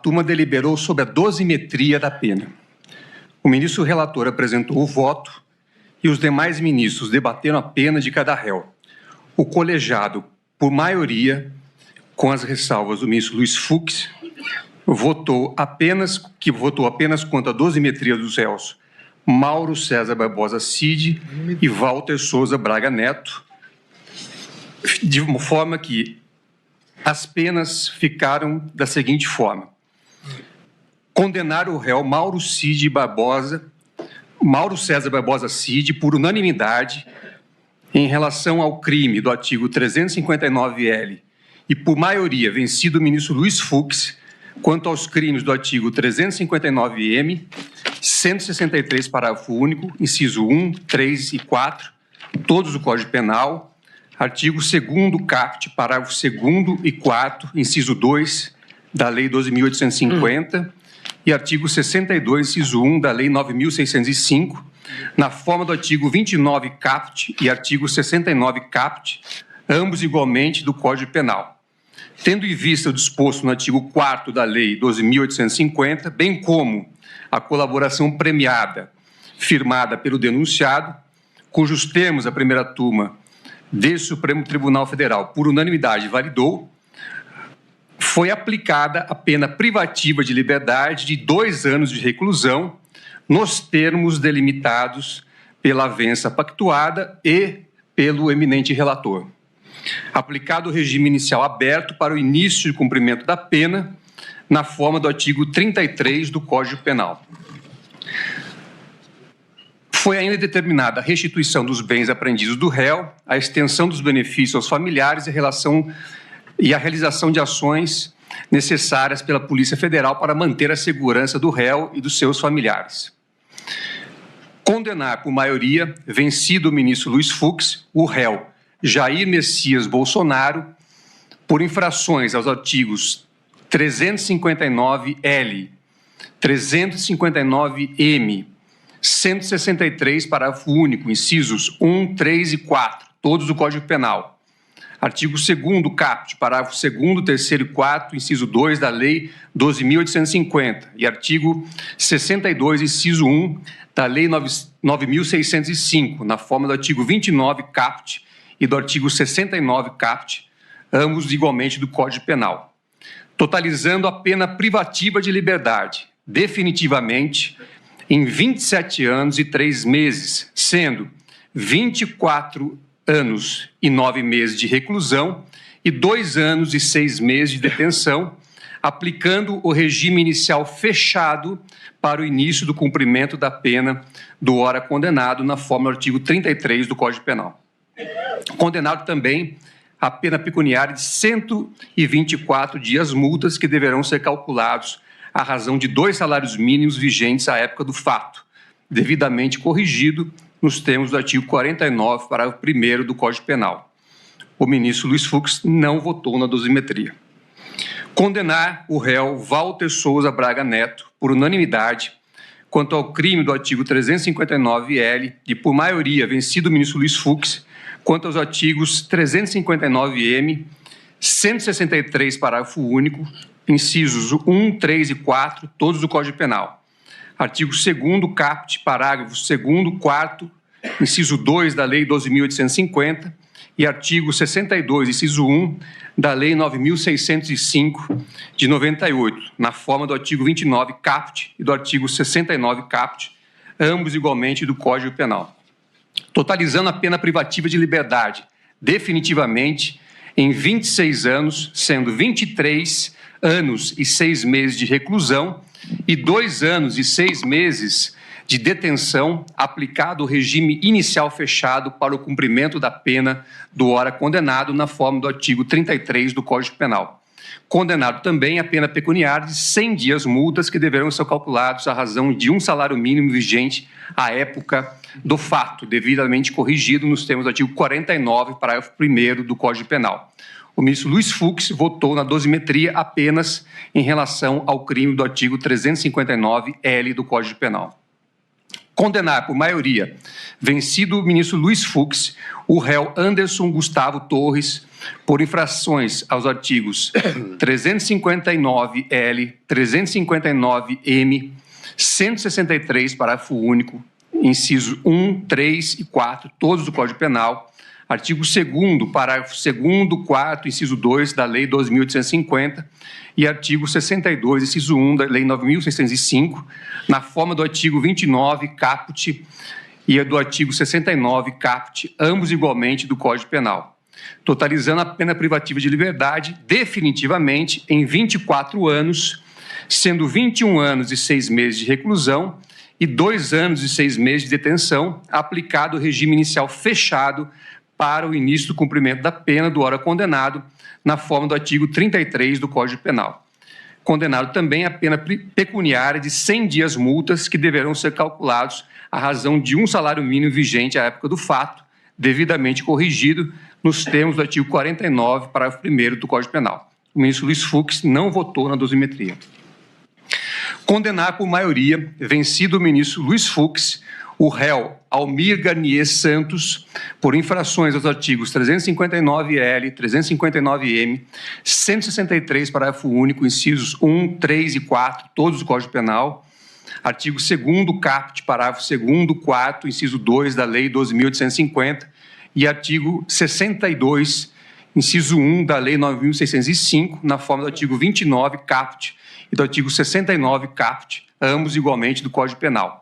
A turma deliberou sobre a dosimetria da pena. O ministro relator apresentou o voto e os demais ministros debateram a pena de cada réu. O colegiado, por maioria, com as ressalvas do ministro Luiz Fux, votou apenas quanto à dosimetria dos réus Mauro César Barbosa Cid e Walter Souza Braga Neto, de uma forma que as penas ficaram da seguinte forma: condenar o réu Mauro César Barbosa Cid por unanimidade em relação ao crime do artigo 359-L e por maioria vencido o ministro Luiz Fux quanto aos crimes do artigo 359-M, 163, parágrafo único, inciso 1, 3 e 4, todos do Código Penal, artigo 2º caput, parágrafo 2º e 4, inciso 2 da Lei 12.850 e artigo 62, inciso 1 da Lei 9.605, na forma do artigo 29 caput e artigo 69 caput, ambos igualmente do Código Penal. Tendo em vista o disposto no artigo 4º da Lei 12.850, bem como a colaboração premiada firmada pelo denunciado, cujos termos a primeira turma desse Supremo Tribunal Federal, por unanimidade, validou, foi aplicada a pena privativa de liberdade de 2 anos de reclusão, nos termos delimitados pela avença pactuada e pelo eminente relator. Aplicado o regime inicial aberto para o início de cumprimento da pena, na forma do artigo 33 do Código Penal. Foi ainda determinada a restituição dos bens apreendidos do réu, a extensão dos benefícios aos familiares e a realização de ações necessárias pela Polícia Federal para manter a segurança do réu e dos seus familiares. Condenar por maioria, vencido o ministro Luiz Fux, o réu Jair Messias Bolsonaro por infrações aos artigos 359-L, 359-M, 163, parágrafo único, incisos 1, 3 e 4, todos do Código Penal. Artigo 2º caput, parágrafo 2º, 3º e 4, inciso 2 da Lei 12.850 e artigo 62, inciso 1 da Lei 9.605, na forma do artigo 29 caput e do artigo 69 caput, ambos igualmente do Código Penal, totalizando a pena privativa de liberdade, definitivamente, em 27 anos e 3 meses, sendo 24 anos e 9 meses de reclusão e 2 anos e 6 meses de detenção, aplicando o regime inicial fechado para o início do cumprimento da pena do ora condenado, na forma do artigo 33 do Código Penal. Condenado também a pena pecuniária de 124 dias multas que deverão ser calculados à razão de 2 salários mínimos vigentes à época do fato, devidamente corrigido nos termos do artigo 49, parágrafo 1º do Código Penal. O ministro Luiz Fux não votou na dosimetria. Condenar o réu Walter Souza Braga Neto, por unanimidade, quanto ao crime do artigo 359-L e, por maioria, vencido o ministro Luiz Fux, quanto aos artigos 359-M, 163, parágrafo único, incisos 1, 3 e 4, todos do Código Penal. Artigo 2º caput, parágrafo 2º, 4º, inciso 2 da Lei 12.850 e artigo 62, inciso 1 da Lei 9.605 de 98, na forma do artigo 29 caput e do artigo 69 caput, ambos igualmente do Código Penal, totalizando a pena privativa de liberdade definitivamente em 26 anos, sendo 23 anos e 6 meses de reclusão e 2 anos e 6 meses de detenção, aplicado o regime inicial fechado para o cumprimento da pena do ora condenado, na forma do artigo 33 do Código Penal. Condenado também a pena pecuniária de 100 dias multas que deverão ser calculados à razão de 1 salário mínimo vigente à época do fato, devidamente corrigido nos termos do artigo 49, parágrafo 1º do Código Penal. O ministro Luiz Fux votou na dosimetria apenas em relação ao crime do artigo 359-L do Código Penal. Condenar por maioria, vencido o ministro Luiz Fux, o réu Anderson Gustavo Torres, por infrações aos artigos 359-L, 359-M, 163, parágrafo único, inciso 1, 3 e 4, todos do Código Penal, artigo 2º, parágrafo 2º, 4, inciso 2 da Lei 12.850 e artigo 62, inciso 1 da Lei 9.605, na forma do artigo 29, caput, e do artigo 69, caput, ambos igualmente do Código Penal, totalizando a pena privativa de liberdade definitivamente em 24 anos, sendo 21 anos e 6 meses de reclusão e 2 anos e 6 meses de detenção, aplicado o regime inicial fechado para o início do cumprimento da pena do ora condenado, na forma do artigo 33 do Código Penal. Condenado também a pena pecuniária de 100 dias multas que deverão ser calculados à razão de um salário mínimo vigente à época do fato, devidamente corrigido nos termos do artigo 49, parágrafo 1º do Código Penal. O ministro Luiz Fux não votou na dosimetria. Condenar por maioria, vencido o ministro Luiz Fux, o réu Almir Garnier Santos, por infrações aos artigos 359-L, 359-M, 163, parágrafo único, incisos 1, 3 e 4, todos do Código Penal, artigo 2º, caput, parágrafo 2º, 4, inciso 2 da Lei 12.850 e artigo 62, inciso 1 da Lei 9.605, na forma do artigo 29, caput, e do artigo 69, caput, ambos igualmente do Código Penal,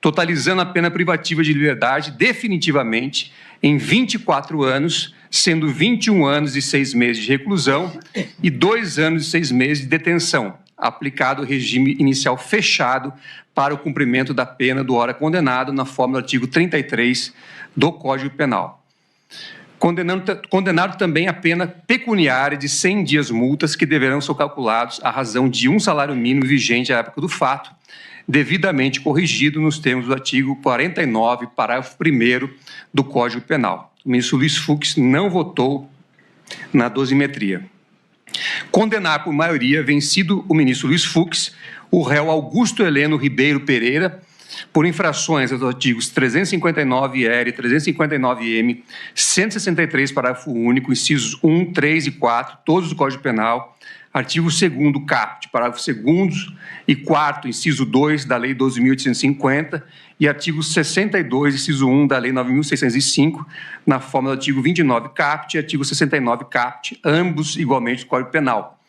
totalizando a pena privativa de liberdade definitivamente em 24 anos, sendo 21 anos e 6 meses de reclusão e 2 anos e 6 meses de detenção, aplicado o regime inicial fechado para o cumprimento da pena do ora condenado na forma do artigo 33 do Código Penal. Condenado também a pena pecuniária de 100 dias multas que deverão ser calculados à razão de um salário mínimo vigente à época do fato, devidamente corrigido nos termos do artigo 49, parágrafo 1º do Código Penal. O ministro Luiz Fux não votou na dosimetria. Condenar por maioria, vencido o ministro Luiz Fux, o réu Augusto Heleno Ribeiro Pereira, por infrações aos artigos 359-L, 359-M, 163, parágrafo único, incisos 1, 3 e 4, todos do Código Penal, artigo 2º, caput, parágrafo 2º e 4º, inciso 2 da Lei 12.850 e artigo 62, inciso 1 da Lei 9.605, na forma do artigo 29, caput e artigo 69, caput, ambos igualmente do Código Penal,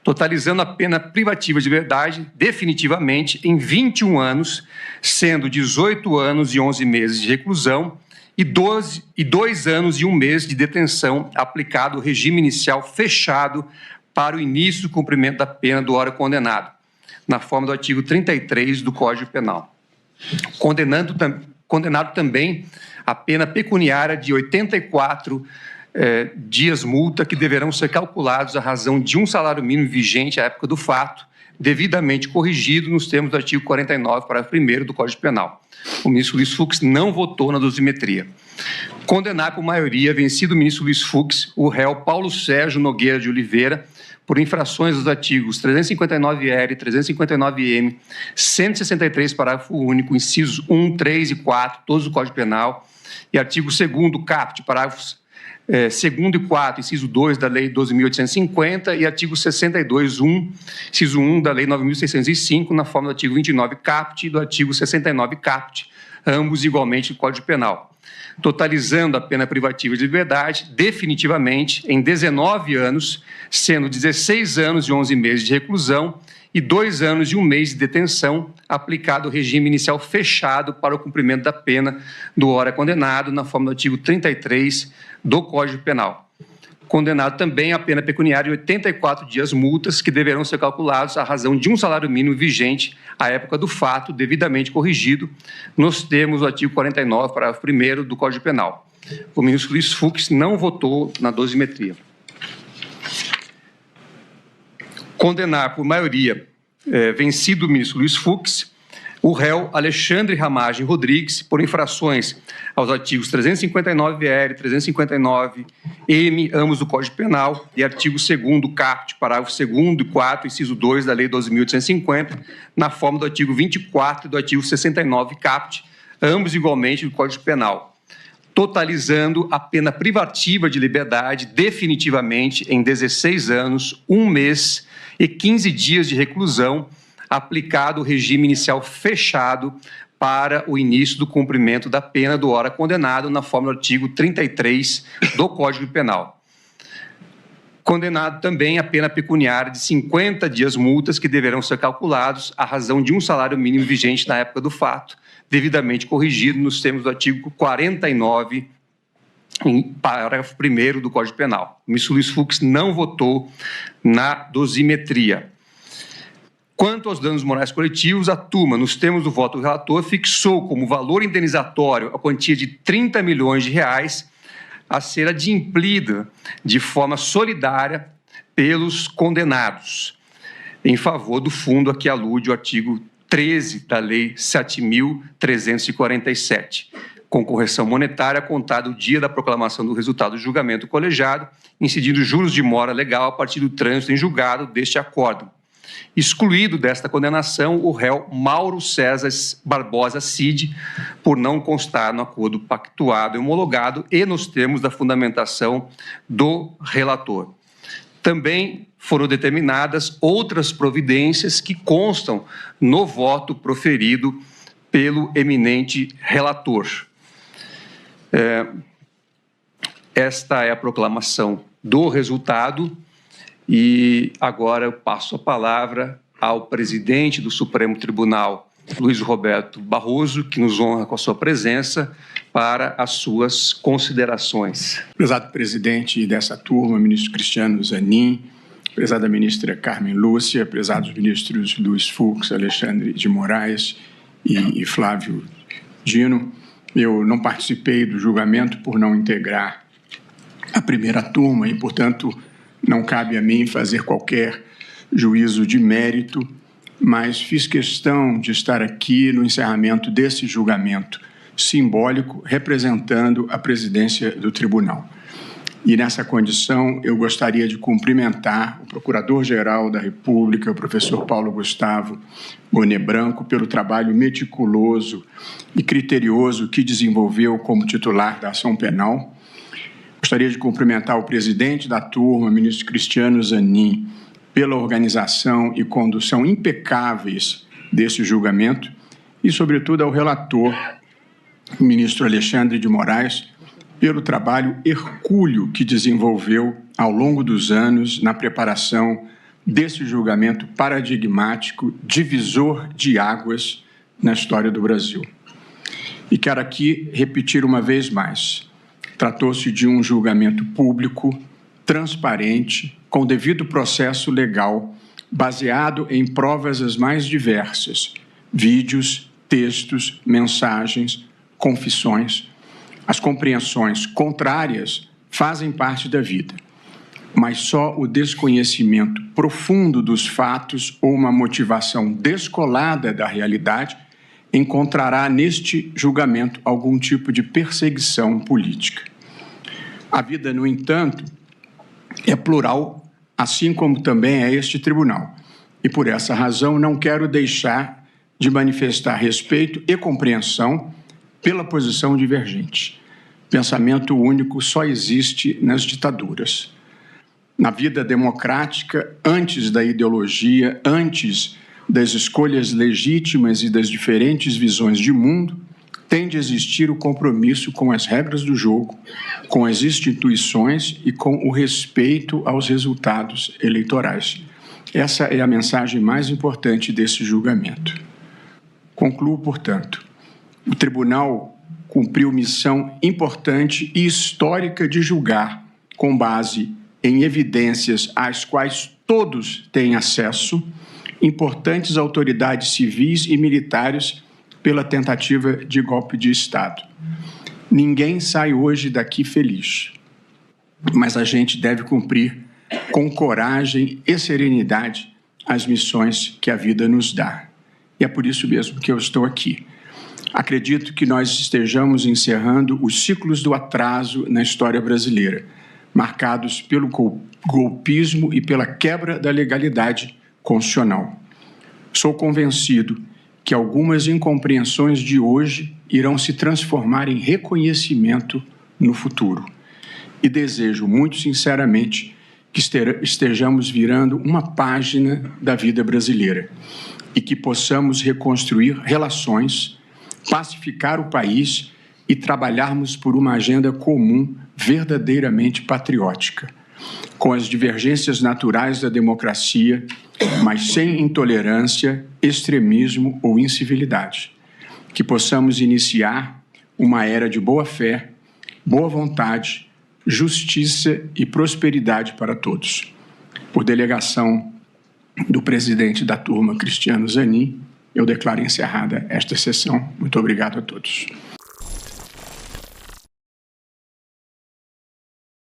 totalizando a pena privativa de liberdade definitivamente em 21 anos, sendo 18 anos e 11 meses de reclusão e 2 anos e 1 mês de detenção, aplicado o regime inicial fechado para o início do cumprimento da pena do ora condenado, na forma do artigo 33 do Código Penal. Condenado também a pena pecuniária de 84 dias multa que deverão ser calculados à razão de um salário mínimo vigente à época do fato, devidamente corrigido nos termos do artigo 49, parágrafo 1º do Código Penal. O ministro Luiz Fux não votou na dosimetria. Condenar por maioria, vencido o ministro Luiz Fux, o réu Paulo Sérgio Nogueira de Oliveira, por infrações dos artigos 359-L, 359-M, 163, parágrafo único, incisos 1, 3 e 4, todos do Código Penal, e artigo 2º, caput, parágrafos 2º e 4, inciso 2 da Lei 12.850 e artigo 62, 1, inciso 1 da Lei 9.605, na forma do artigo 29, caput e do artigo 69, caput, ambos igualmente do Código Penal, totalizando a pena privativa de liberdade definitivamente em 19 anos, sendo 16 anos e 11 meses de reclusão e 2 anos e 1 mês de detenção, aplicado o regime inicial fechado para o cumprimento da pena do ora condenado, na forma do artigo 33 do Código Penal. Condenado também a pena pecuniária de 84 dias multas que deverão ser calculados à razão de um salário mínimo vigente à época do fato, devidamente corrigido nos termos do artigo 49, parágrafo 1º do Código Penal. O ministro Luiz Fux não votou na dosimetria. Condenar por maioria, vencido o ministro Luiz Fux, o réu Alexandre Ramagem Rodrigues, por infrações aos artigos 359-L, 359-M, ambos do Código Penal, e artigo 2º, caput, parágrafo 2º e 4, inciso 2 da Lei 12.850, na forma do artigo 24 e do artigo 69, caput, ambos igualmente do Código Penal, totalizando a pena privativa de liberdade definitivamente em 16 anos, 1 mês e 15 dias de reclusão, aplicado o regime inicial fechado para o início do cumprimento da pena do ora condenado na forma do artigo 33 do Código Penal. Condenado também a pena pecuniária de 50 dias multas que deverão ser calculados à razão de um salário mínimo vigente na época do fato, devidamente corrigido nos termos do artigo 49, em parágrafo 1º do Código Penal. O ministro Luiz Fux não votou na dosimetria. Quanto aos danos morais coletivos, a turma, nos termos do voto do relator, fixou como valor indenizatório a quantia de R$30 milhões a ser adimplida de forma solidária pelos condenados, em favor do fundo a que alude o artigo 13 da Lei 7.347, com correção monetária contada o dia da proclamação do resultado do julgamento colegiado, incidindo juros de mora legal a partir do trânsito em julgado deste acórdão. Excluído desta condenação o réu Mauro César Barbosa Cid, por não constar no acordo pactuado e homologado e nos termos da fundamentação do relator. Também foram determinadas outras providências que constam no voto proferido pelo eminente relator. Esta é a proclamação do resultado. E agora eu passo a palavra ao presidente do Supremo Tribunal, Luiz Roberto Barroso, que nos honra com a sua presença, para as suas considerações. Prezado presidente dessa turma, ministro Cristiano Zanin, prezada ministra Carmen Lúcia, prezados ministros Luiz Fux, Alexandre de Moraes e Flávio Dino, eu não participei do julgamento por não integrar a primeira turma e, portanto, não cabe a mim fazer qualquer juízo de mérito, mas fiz questão de estar aqui no encerramento desse julgamento simbólico, representando a presidência do tribunal. E nessa condição, eu gostaria de cumprimentar o Procurador-Geral da República, o professor Paulo Gustavo Bonet Branco, pelo trabalho meticuloso e criterioso que desenvolveu como titular da ação penal. Gostaria de cumprimentar o presidente da turma, ministro Cristiano Zanin, pela organização e condução impecáveis desse julgamento e, sobretudo, ao relator, o ministro Alexandre de Moraes, pelo trabalho hercúleo que desenvolveu ao longo dos anos na preparação desse julgamento paradigmático, divisor de águas na história do Brasil. E quero aqui repetir uma vez mais: tratou-se de um julgamento público, transparente, com devido processo legal, baseado em provas as mais diversas, vídeos, textos, mensagens, confissões. As compreensões contrárias fazem parte da vida, mas só o desconhecimento profundo dos fatos ou uma motivação descolada da realidade encontrará neste julgamento algum tipo de perseguição política. A vida, no entanto, é plural, assim como também é este tribunal. E por essa razão não quero deixar de manifestar respeito e compreensão pela posição divergente. Pensamento único só existe nas ditaduras. Na vida democrática, antes da ideologia, antes das escolhas legítimas e das diferentes visões de mundo, tem de existir o compromisso com as regras do jogo, com as instituições e com o respeito aos resultados eleitorais. Essa é a mensagem mais importante desse julgamento. Concluo, portanto, o tribunal cumpriu missão importante e histórica de julgar, com base em evidências às quais todos têm acesso, importantes autoridades civis e militares pela tentativa de golpe de Estado. Ninguém sai hoje daqui feliz, mas a gente deve cumprir com coragem e serenidade as missões que a vida nos dá. E é por isso mesmo que eu estou aqui. Acredito que nós estejamos encerrando os ciclos do atraso na história brasileira, marcados pelo golpismo e pela quebra da legalidade constitucional. Sou convencido que algumas incompreensões de hoje irão se transformar em reconhecimento no futuro. E desejo muito sinceramente que estejamos virando uma página da vida brasileira e que possamos reconstruir relações, pacificar o país e trabalharmos por uma agenda comum verdadeiramente patriótica, com as divergências naturais da democracia, mas sem intolerância, extremismo ou incivilidade. Que possamos iniciar uma era de boa-fé, boa vontade, justiça e prosperidade para todos. Por delegação do presidente da turma, Cristiano Zanin, eu declaro encerrada esta sessão. Muito obrigado a todos.